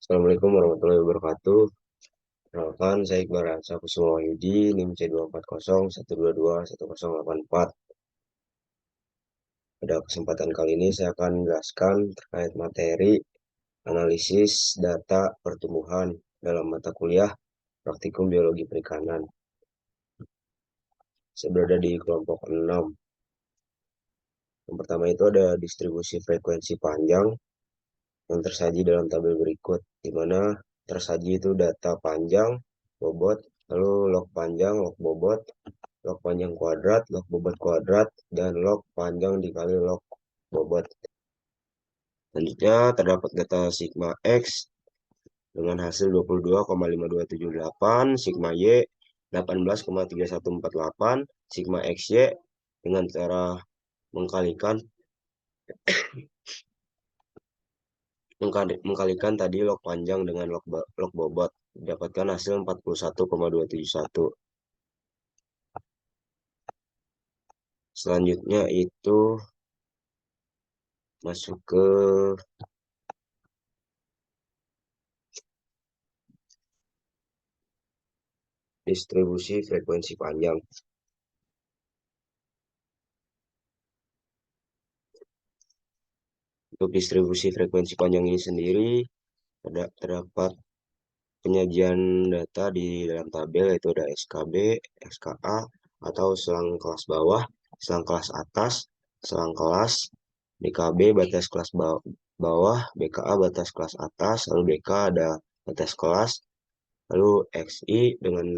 Assalamualaikum warahmatullahi wabarakatuh. Perkenalkan, saya Iqbal Ransa Kusuma Wahyudi, NIM C24012121084. Pada kesempatan kali ini saya akan menjelaskan terkait materi analisis data pertumbuhan dalam mata kuliah Praktikum Biologi Perikanan. Saya berada di kelompok 6. Yang pertama itu ada distribusi frekuensi panjang yang tersaji dalam tabel berikut, di mana tersaji itu data panjang, bobot, lalu log panjang, log bobot, log panjang kuadrat, log bobot kuadrat, dan log panjang dikali log bobot. Selanjutnya terdapat data sigma X dengan hasil 22,5278, sigma Y 18,3148, sigma XY dengan cara mengkalikan mengkalikan tadi log panjang dengan log bobot, dapatkan hasil 41,271. Selanjutnya itu masuk ke distribusi frekuensi panjang. Untuk distribusi frekuensi panjang ini sendiri terdapat penyajian data di dalam tabel, yaitu ada SKB, SKA atau selang kelas bawah, selang kelas atas, selang kelas, BKB batas kelas bawah, BKA batas kelas atas, lalu BK ada batas kelas, lalu XI dengan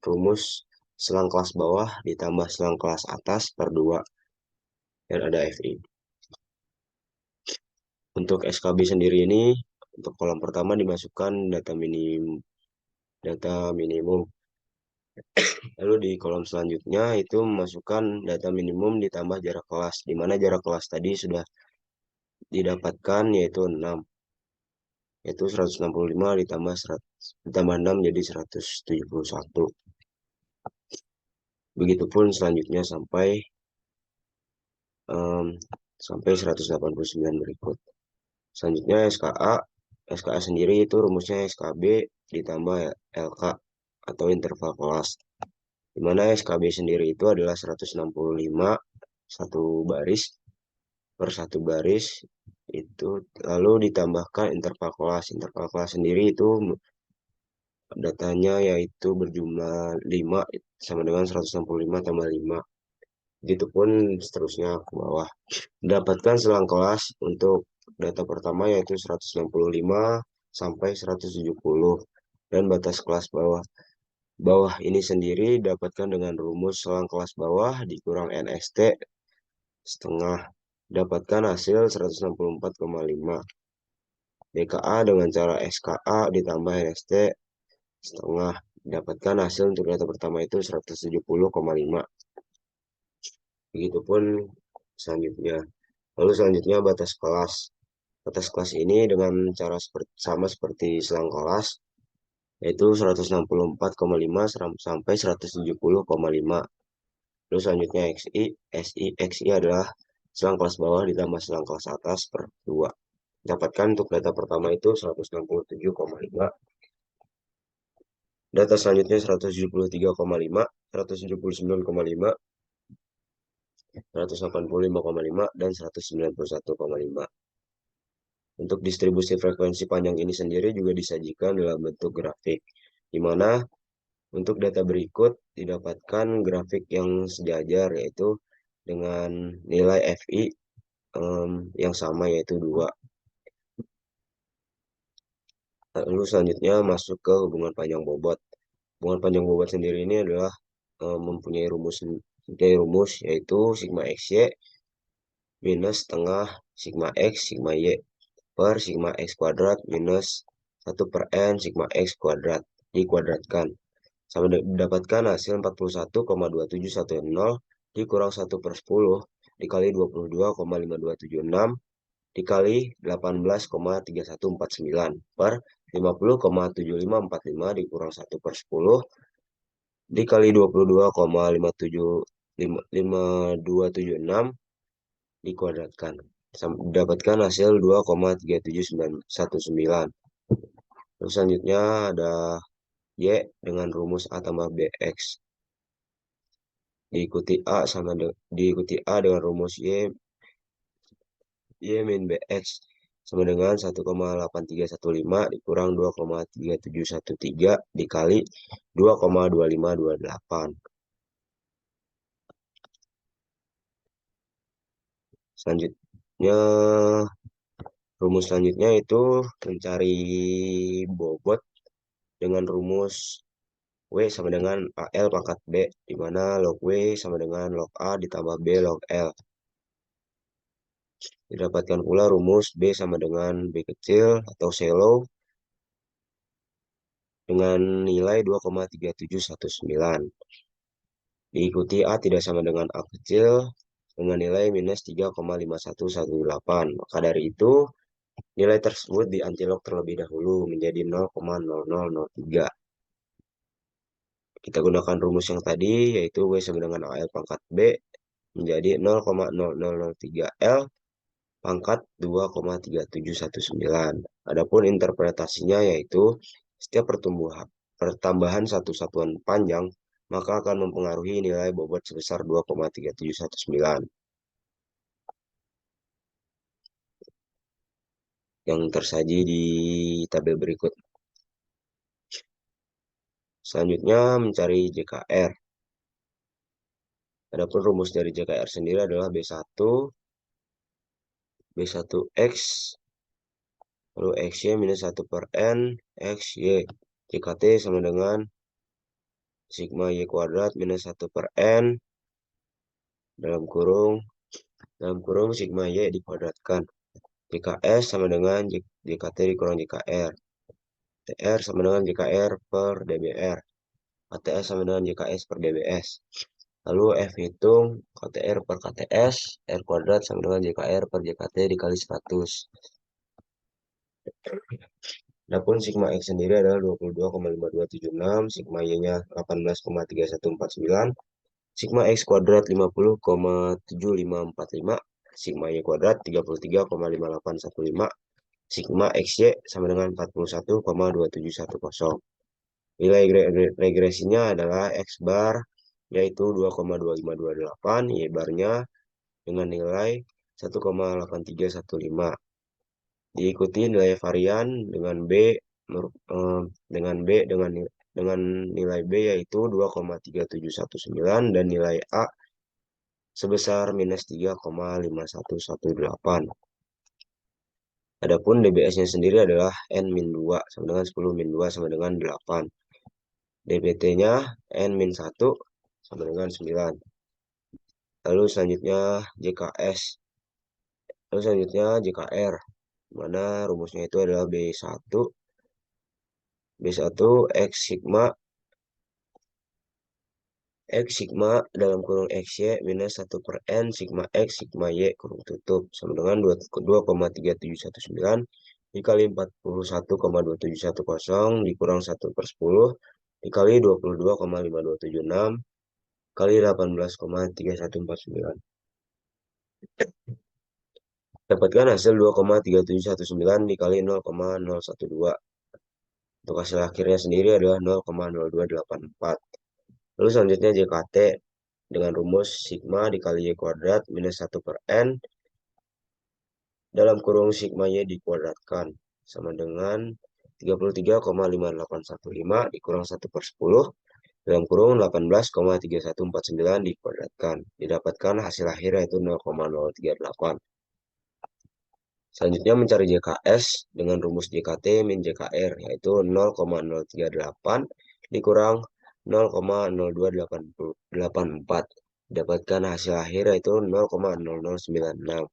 rumus selang kelas bawah ditambah selang kelas atas per 2, dan ada FI. Untuk SKB sendiri ini, untuk kolom pertama dimasukkan data minimum. Lalu di kolom selanjutnya itu memasukkan data minimum ditambah jarak kelas, di mana jarak kelas tadi sudah didapatkan yaitu 6, yaitu 165 ditambah 6 jadi 171. Begitupun selanjutnya sampai 189 berikut. Selanjutnya SKA. SKA sendiri itu rumusnya SKB ditambah LK atau interval kelas. Di mana SKB sendiri itu adalah 165 satu baris per satu baris itu, lalu ditambahkan interval kelas. Interval kelas sendiri itu datanya yaitu berjumlah 5 sama dengan 165 tambah 5. Begitupun seterusnya ke bawah. Dapatkan selang kelas untuk data pertama yaitu 165 sampai 170, dan batas kelas bawah. Bawah ini sendiri dapatkan dengan rumus selang kelas bawah dikurang NST setengah, dapatkan hasil 164,5. BKA dengan cara SKA ditambah NST setengah, dapatkan hasil untuk data pertama itu 170,5. Begitupun selanjutnya. Lalu selanjutnya batas kelas. Batas kelas ini dengan cara sama seperti selang kelas, yaitu 164,5 sampai 170,5. Terus selanjutnya XI, XI adalah selang kelas bawah ditambah selang kelas atas per 2. Dapatkan untuk data pertama itu 167,5. Data selanjutnya 173,5, 179,5, 185,5, dan 191,5. Untuk distribusi frekuensi panjang ini sendiri juga disajikan dalam bentuk grafik, di mana untuk data berikut didapatkan grafik yang sejajar, yaitu dengan nilai FI yang sama yaitu 2. Lalu selanjutnya masuk ke hubungan panjang bobot. Hubungan panjang bobot sendiri ini adalah mempunyai rumus yaitu sigma XY minus setengah sigma X sigma Y per sigma X kuadrat minus 1 per N sigma X kuadrat dikuadratkan. Sama mendapatkan hasil 41,2710 dikurang 1 per 10 dikali 22,5276 dikali 18,3149 per 50,7545 dikurang 1 per 10 dikali 22,5276 dikuadratkan. Dapatkan hasil 2,37919. Terus selanjutnya ada Y dengan rumus A tambah BX. Diikuti A dengan rumus Y min BX sama dengan 1,8315 dikurang 2,3713 dikali 2,2528. Selanjutnya, rumus selanjutnya itu mencari bobot dengan rumus W sama dengan AL pangkat B, di mana log W sama dengan log A ditambah B log L. Didapatkan pula rumus B sama dengan B kecil atau shallow dengan nilai 2,3719. Diikuti A tidak sama dengan A kecil dengan nilai minus 3,5118. Maka dari itu, nilai tersebut diantilog terlebih dahulu menjadi 0,0003. Kita gunakan rumus yang tadi, yaitu W sama dengan AL pangkat B menjadi 0,0003L pangkat 2,3719. Adapun interpretasinya yaitu setiap pertambahan satu satuan panjang maka akan mempengaruhi nilai bobot sebesar 2,3719 yang tersaji di tabel berikut. Selanjutnya mencari JKR. Adapun rumus dari JKR sendiri adalah B1X, lalu XY minus 1 per N, XY. JKT sama dengan sigma Y kuadrat minus 1 per N, dalam kurung sigma Y dikuadratkan. JKS sama dengan JKT dikurang JKR. TR sama dengan JKR per DBR. KTS sama dengan JKS per DBS. Lalu F hitung KTR per KTS, R kuadrat sama dengan JKR per JKT dikali 100. Adapun sigma X sendiri adalah 22,5276, sigma Y-nya 18,3149, sigma X kuadrat 50,7545, sigma Y kuadrat 33,5815, sigma XY sama dengan 41,2710. Nilai regresinya adalah X bar yaitu 2,2528, Y barnya dengan nilai 1,8315. Diikuti nilai varian dengan dengan nilai B yaitu 2,3719 dan nilai A sebesar minus 3,5118. Adapun DBS-nya sendiri adalah N-2 sama dengan 10 min 2 sama dengan 8. DBT-nya N-1 sama dengan 9. Lalu selanjutnya JKS. Lalu selanjutnya JKR. Mana rumusnya itu adalah B1 X sigma dalam kurung XY minus 1 per N sigma X sigma Y kurung tutup sama dengan 2,3719 dikali 41,2710 dikurang 1 per 10 dikali 22,5276 kali 18,3149. Dapatkan hasil 2,3719 dikali 0,012. Untuk hasil akhirnya sendiri adalah 0,0284. Lalu selanjutnya JKT dengan rumus sigma dikali Y kuadrat minus 1 per N dalam kurung sigma Y dikuadratkan sama dengan 33,5815 dikurang 1 per 10 dalam kurung 18,3149 dikuadratkan. Didapatkan hasil akhir yaitu 0,038. Selanjutnya mencari JKS dengan rumus JKT min JKR yaitu 0,038 dikurang 0,0284. Dapatkan hasil akhir yaitu 0,0096.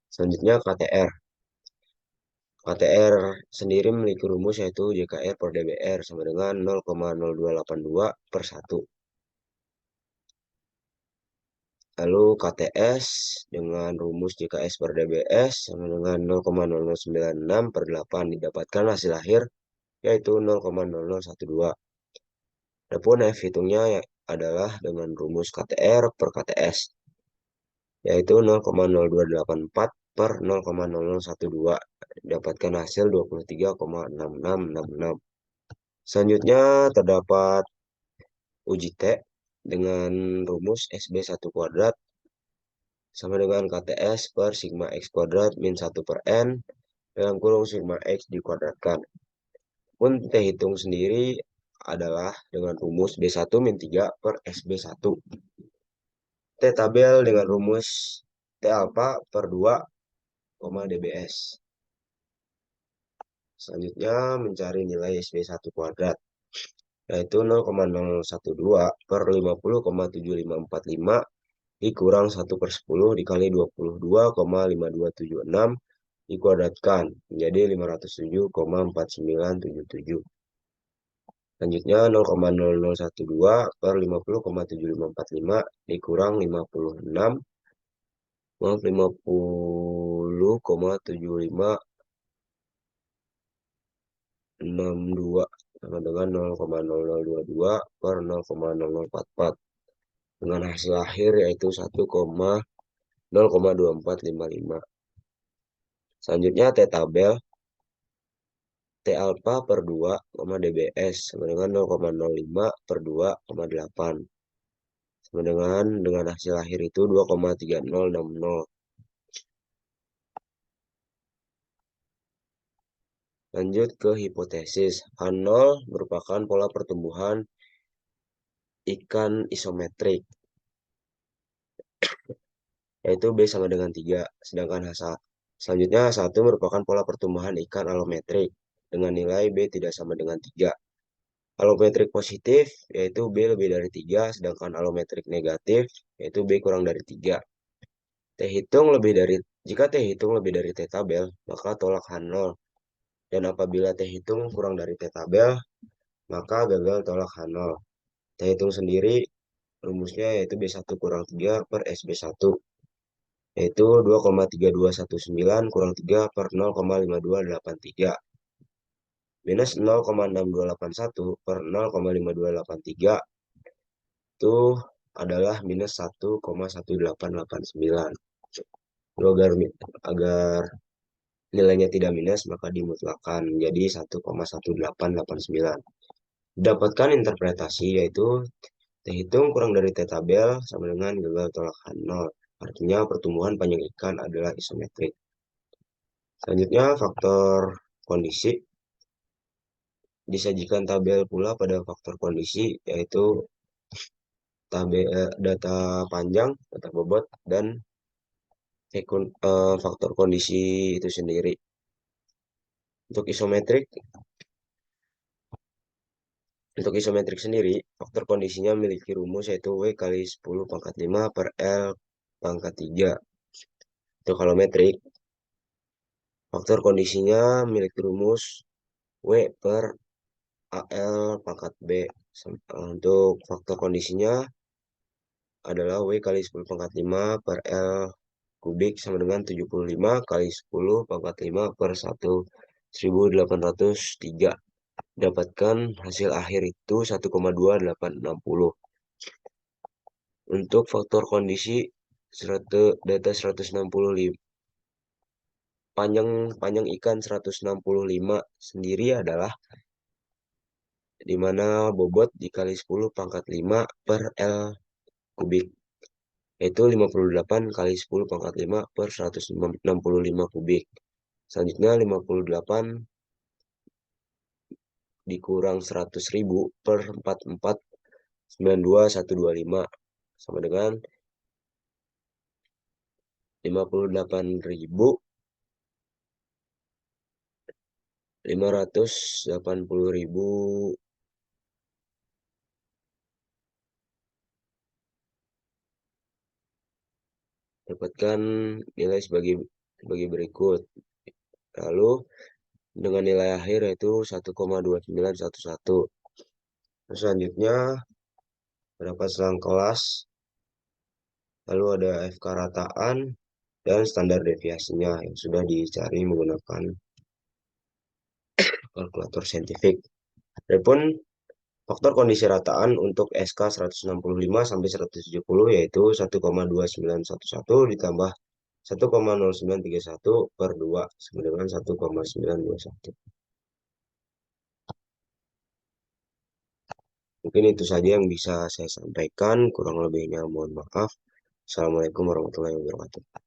Selanjutnya KTR. KTR sendiri memiliki rumus yaitu JKR per DBR sama dengan 0,0282 per 1. Lalu KTS dengan rumus JKS per DBS sama dengan 0,0096 per 8 didapatkan hasil akhir yaitu 0,0012. Adapun F hitungnya adalah dengan rumus KTR per KTS yaitu 0,0284 per 0,0012. Dapatkan hasil 23,6666. Selanjutnya terdapat uji T dengan rumus SB1 kuadrat sama dengan KTS per sigma X kuadrat min 1 per N dalam kurung sigma X dikuadratkan. Pun T hitung sendiri adalah dengan rumus D1 min 3 per SB1. T tabel dengan rumus T alpha per 2, dbs. Selanjutnya mencari nilai SB1 kuadrat, yaitu 0,012 per 50,7545 dikurang 1 per 10 dikali 22,5276 dikuadratkan menjadi 507,4977. Selanjutnya 0,0012 per 50,7545 dikurang 56, maaf 50,7562 sama dengan 0,0022 per 0,0044 dengan hasil akhir yaitu 0,2455. Selanjutnya T tabel T alpha per 2, dbs sama dengan 0,05 per 2,8 sama dengan hasil akhir itu 2,3060. Lanjut ke hipotesis. H0 merupakan pola pertumbuhan ikan isometrik, yaitu B sama dengan 3. Sedangkan selanjutnya H1 merupakan pola pertumbuhan ikan alometrik dengan nilai B tidak sama dengan 3. Alometrik positif, yaitu B lebih dari 3, sedangkan alometrik negatif, yaitu B kurang dari 3. Jika T hitung lebih dari T tabel, maka tolak H0. Dan apabila T hitung kurang dari T tabel, maka gagal tolak H0. T hitung sendiri, rumusnya yaitu B1 kurang 3 per SB1, yaitu 2,3219 kurang 3 per 0,5283. Minus 0,6281 per 0,5283 itu adalah minus 1,1889. Agar nilainya tidak minus, maka dimutlakan menjadi 1,1889. Dapatkan interpretasi yaitu T hitung kurang dari T tabel sama dengan gagal tolak H0. Artinya pertumbuhan panjang ikan adalah isometrik. Selanjutnya faktor kondisi. Disajikan tabel pula pada faktor kondisi yaitu data panjang, data bobot, dan faktor kondisi itu sendiri. Untuk isometrik sendiri, faktor kondisinya memiliki rumus yaitu W kali 10 pangkat 5 per L pangkat 3. Untuk halometrik, faktor kondisinya memiliki rumus W per AL pangkat B. Untuk faktor kondisinya adalah W kali 10 pangkat 5 per L kubik sama dengan 75 kali 10 pangkat 5 per 1803. Dapatkan hasil akhir itu 1,2860. Untuk faktor kondisi data 165 panjang ikan 165 sendiri adalah di mana bobot dikali 10 pangkat 5 per L kubik, yaitu 58 kali 10 pangkat 5 per 165 kubik. Selanjutnya 58 dikurang 100.000 per 44,92125 sama dengan 58.580.000. Dapatkan nilai sebagai berikut. Lalu dengan nilai akhir yaitu 1,2911. Selanjutnya berapa selang kelas, lalu ada FK rataan dan standar deviasinya yang sudah dicari menggunakan kalkulator saintifik. Adapun faktor kondisi rataan untuk SK 165 sampai 170 yaitu 1,2911 ditambah 1,0931 per 2 sama dengan 1,921. Mungkin itu saja yang bisa saya sampaikan. Kurang lebihnya mohon maaf. Assalamualaikum warahmatullahi wabarakatuh.